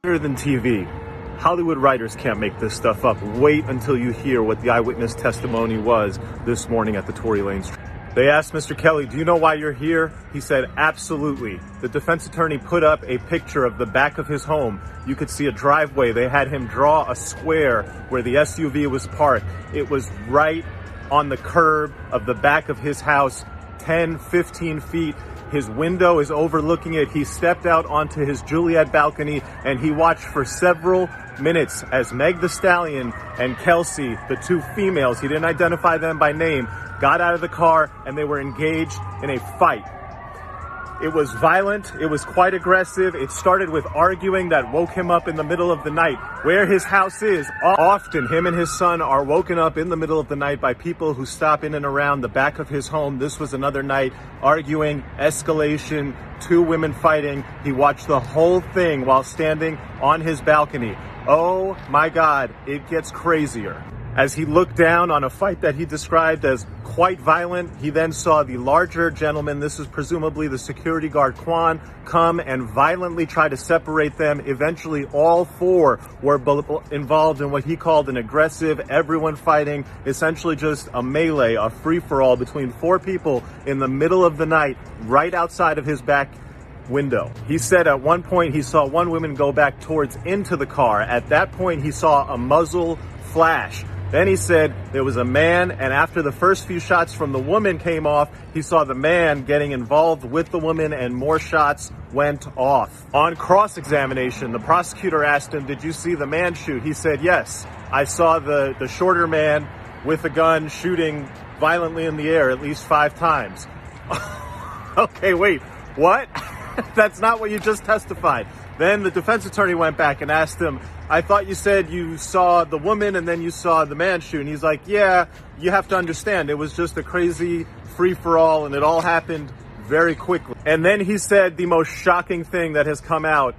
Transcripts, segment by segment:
Better than TV. Hollywood writers can't make this stuff up. Wait until you hear what the eyewitness testimony was this morning at the Tory Lanez. They asked Mr. Kelly, do you know why you're here? He said, absolutely. The defense attorney put up a picture of the back of his home. You could see a driveway. They had him draw a square where the SUV was parked. It was right on the curb of the back of his house, 10, 15 feet. His window is overlooking it. He stepped out onto his Juliet balcony and he watched for several minutes as Meg Thee Stallion and Kelsey, the two females, he didn't identify them by name, got out of the car and they were engaged in a fight. It was violent. It was quite aggressive. It started with arguing that woke him up in the middle of the night. Where his house is, often him and his son are woken up in the middle of the night by people who stop in and around the back of his home. This was another night, arguing, escalation, two women fighting. He watched the whole thing while standing on his balcony. Oh my God, it gets crazier. As he looked down on a fight that he described as quite violent, he then saw the larger gentleman, this is presumably the security guard Quan, come and violently try to separate them. Eventually, all four were involved in what he called an aggressive, everyone fighting, essentially just a melee, a free-for-all between four people in the middle of the night, right outside of his back window. He said at one point he saw one woman go back towards into the car. At that point, he saw a muzzle flash. Then he said there was a man, and after the first few shots from the woman came off, he saw the man getting involved with the woman and more shots went off. On cross-examination, the prosecutor asked him, did you see the man shoot? He said, yes, I saw the shorter man with a gun shooting violently in the air at least 5 times. Okay, wait, what? That's not what you just testified. Then the defense attorney went back and asked him, I thought you said you saw the woman and then you saw the man shoot. And he's like, yeah, you have to understand, it was just a crazy free-for-all and it all happened very quickly. And then he said the most shocking thing that has come out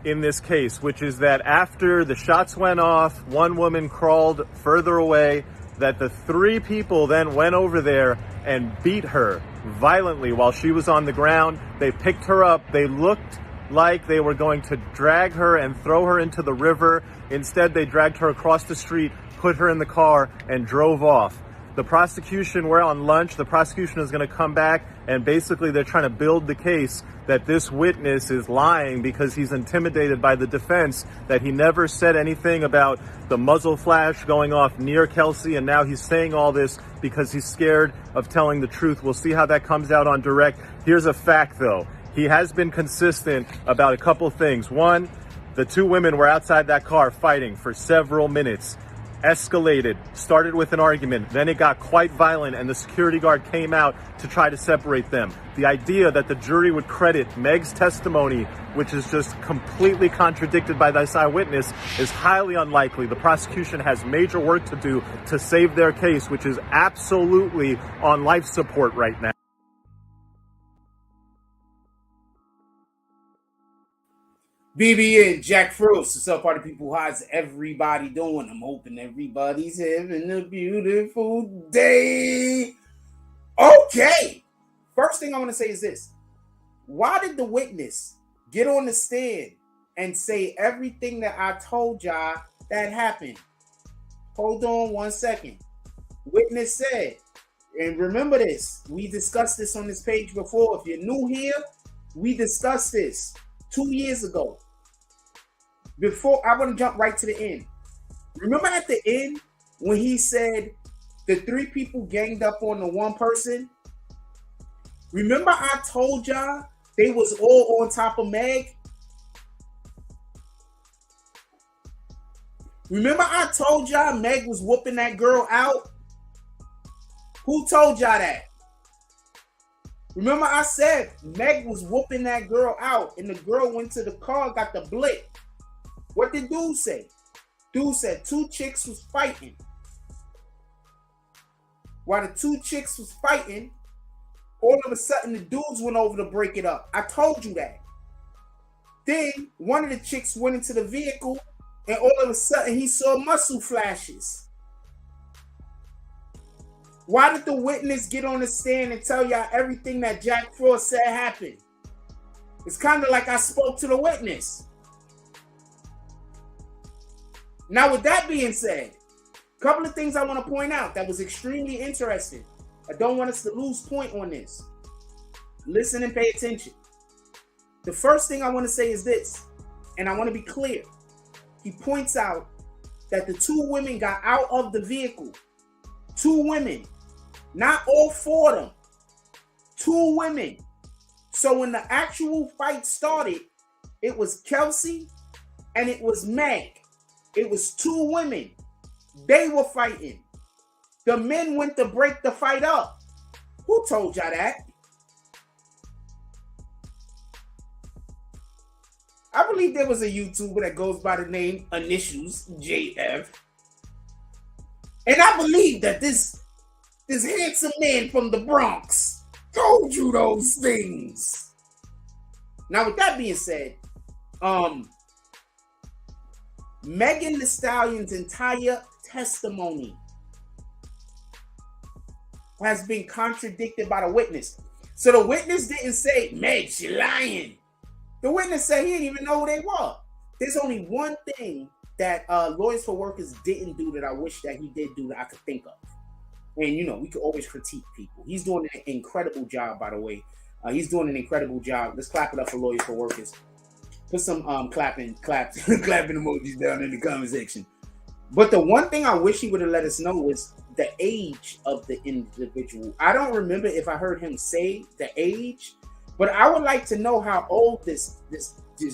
in this case, which is that after the shots went off, one woman crawled further away, that the 3 people then went over there and beat her violently while she was on the ground. They picked her up. They looked like they were going to drag her and throw her into the river. Instead, they dragged her across the street, put her in the car, and drove off. The prosecution, we're on lunch, the prosecution is going to come back, and basically they're trying to build the case that this witness is lying because he's intimidated by the defense, that he never said anything about the muzzle flash going off near Kelsey, and now he's saying all this because he's scared of telling the truth. We'll see how that comes out on direct. Here's a fact, though. He has been consistent about a couple things. One, the 2 women were outside that car fighting for several minutes, escalated, started with an argument, then it got quite violent and the security guard came out to try to separate them. The idea that the jury would credit Meg's testimony, which is just completely contradicted by this eyewitness, is highly unlikely. The prosecution has major work to do to save their case, which is absolutely on life support right now. BBN, Jack Frost. What's up, party people? How's everybody doing? I'm hoping everybody's having a beautiful day. Okay. First thing I want to say is this. Why did the witness get on the stand and say everything that I told y'all that happened? Hold on one second. Witness said, and remember this, we discussed this on this page before. If you're new here, we discussed this 2 years ago. Before, I want to jump right to the end. Remember at the end when he said the 3 people ganged up on the one person? Remember I told y'all they was all on top of Meg? Remember I told y'all Meg was whooping that girl out? Who told y'all that? Remember I said Meg was whooping that girl out and the girl went to the car, got the blick. What did dude say? Dude said 2 chicks was fighting. While the 2 chicks was fighting, all of a sudden the dudes went over to break it up. I told you that. Then one of the chicks went into the vehicle and all of a sudden he saw muscle flashes. Why did the witness get on the stand and tell y'all everything that Jack Frost said happened? It's kind of like I spoke to the witness. Now, with that being said, a couple of things I want to point out that was extremely interesting. I don't want us to lose point on this. Listen and pay attention. The first thing I want to say is this, and I want to be clear. He points out that the two women got out of the vehicle. Two women. Not all four of them. Two women. So when the actual fight started, it was Kelsey and it was Meg. It was two women. They were fighting. The men went to break the fight up. Who told y'all that? I believe there was a YouTuber that goes by the name Initials JF. And I believe that this handsome man from the Bronx told you those things. Now, with that being said, Megan Thee Stallion's entire testimony has been contradicted by the witness. So the witness didn't say, Meg, she lying. The witness said he didn't even know who they were. There's only one thing that Lawyers for Workers didn't do that I wish that he did do that I could think of. And, you know, we could always critique people. He's doing an incredible job, by the way. He's doing an incredible job. Let's clap it up for Lawyers for Workers. Put some clapping emojis down in the comment section. But the one thing I wish he would have let us know was the age of the individual. I don't remember if I heard him say the age, but I would like to know how old this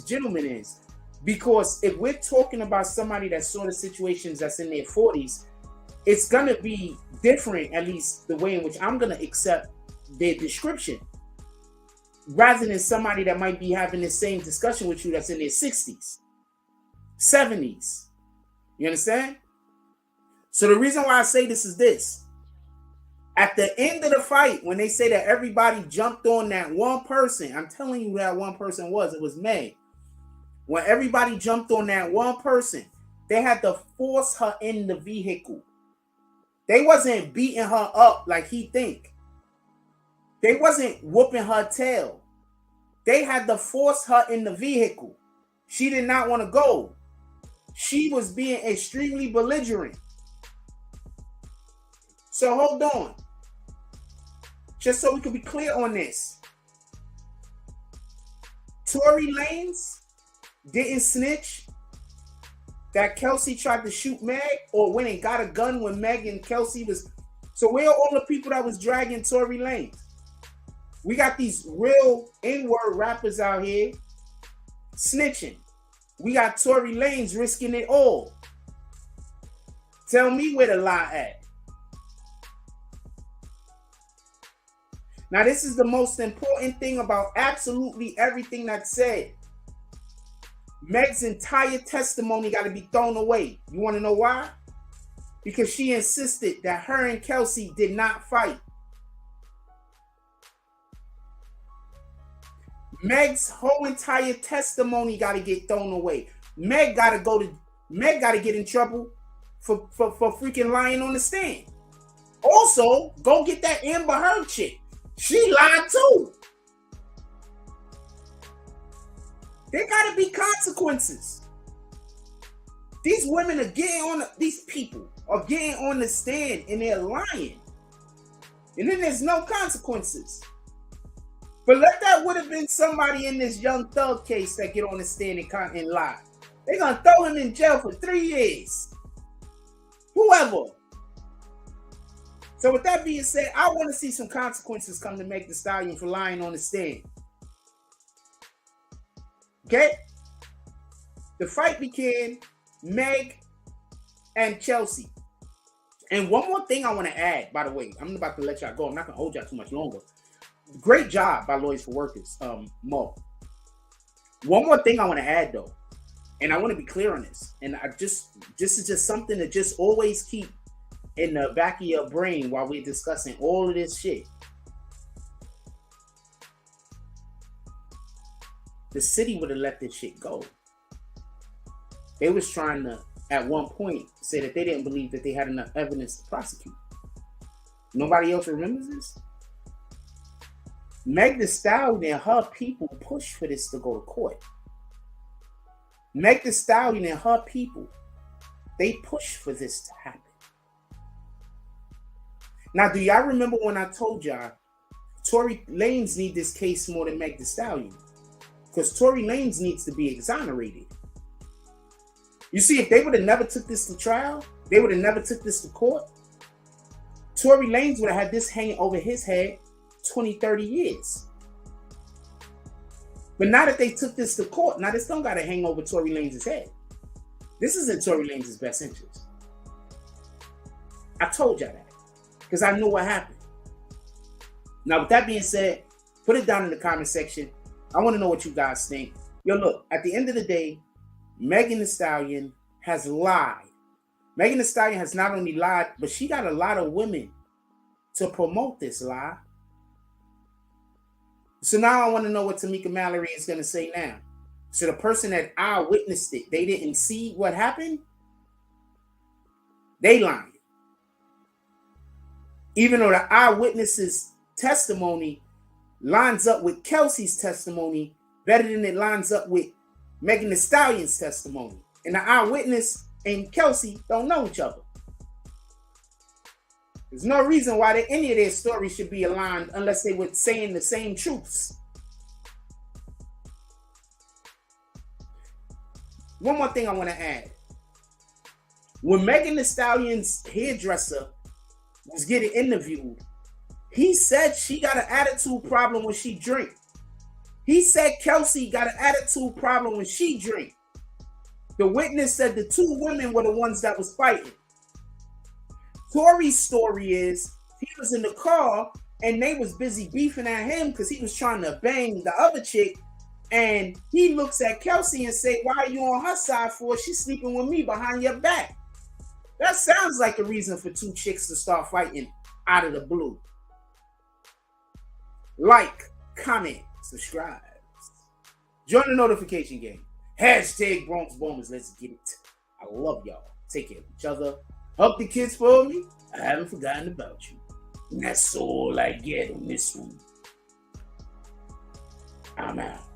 gentleman is. Because if we're talking about somebody that saw the situations that's in their 40s, it's going to be different, at least the way in which I'm going to accept their description, rather than somebody that might be having the same discussion with you that's in their 60s, 70s. You understand? So the reason why I say this is this. At the end of the fight, when they say that everybody jumped on that one person, I'm telling you who that one person was. It was Meg. When everybody jumped on that one person, they had to force her in the vehicle. They wasn't beating her up like he think. They wasn't whooping her tail. They had to force her in the vehicle. She did not want to go. She was being extremely belligerent. So hold on. Just so we can be clear on this. Tory Lanez didn't snitch that Kelsey tried to shoot Meg, or went and got a gun when Meg and Kelsey was. So where are all the people that was dragging Tory Lanez? We got these real N-word rappers out here snitching. We got Tory Lanez risking it all. Tell me where the lie at. Now, this is the most important thing about absolutely everything that's said. Meg's entire testimony got to be thrown away. You want to know why? Because she insisted that her and Kelsey did not fight. Meg's whole entire testimony got to get thrown away. Meg got to get in trouble for freaking lying on the stand. Also, go get that Amber Heard chick. She lied too. There got to be consequences. These women are getting on, these people are getting on the stand and they're lying. And then there's no consequences. But that would have been somebody in this Young Thug case that get on the stand and lie. They're going to throw him in jail for 3 years. Whoever. So with that being said, I want to see some consequences come to Meg Thee Stallion for lying on the stand. Okay? The fight began Meg and Chelsea. And one more thing I want to add, by the way, I'm about to let y'all go. I'm not going to hold y'all too much longer. Great job by Lawyers for Workers, Mo. One more thing I want to add, though, and I want to be clear on this, and this is just something to just always keep in the back of your brain while we're discussing all of this shit. The city would have let this shit go. They was trying to, at one point, say that they didn't believe that they had enough evidence to prosecute. Nobody else remembers this? Meg Thee Stallion and her people pushed for this to go to court. Meg Thee Stallion and her people They pushed for this to happen. Now, do y'all remember when I told y'all Tory Lanez need this case more than Meg Thee Stallion? Because Tory Lanez needs to be exonerated. You see, if they would have never took this to trial, they would have never took this to court, Tory Lanez would have had this hanging over his head 20, 30 years. But now that they took this to court, now this don't got to hang over Tory Lanez's head. This is in Tory Lanez's best interest. I told y'all that because I knew what happened. Now, with that being said, put it down in the comment section. I want to know what you guys think. Yo, look, at the end of the day, Megan Thee Stallion has lied. Megan Thee Stallion has not only lied, but she got a lot of women to promote this lie. So now I want to know what Tamika Mallory is going to say now. So the person that eyewitnessed it, they didn't see what happened? They lying. Even though the eyewitness's testimony lines up with Kelsey's testimony better than it lines up with Megan Thee Stallion's testimony. And the eyewitness and Kelsey don't know each other. There's no reason why any of their stories should be aligned unless they were saying the same truths. One more thing I want to add. When Megan Thee Stallion's hairdresser was getting interviewed, he said she got an attitude problem when she drink. He said Kelsey got an attitude problem when she drink. The witness said the two women were the ones that was fighting. Tory's story is he was in the car and they was busy beefing at him because he was trying to bang the other chick. And he looks at Kelsey and say, "Why are you on her side for? She's sleeping with me behind your back." That sounds like a reason for two chicks to start fighting out of the blue. Like, comment, subscribe. Join the notification game. Hashtag Bronx Bombers. Let's get it. I love y'all. Take care of each other. Hug the kids for me. I haven't forgotten about you. And that's all I get on this one. I'm out.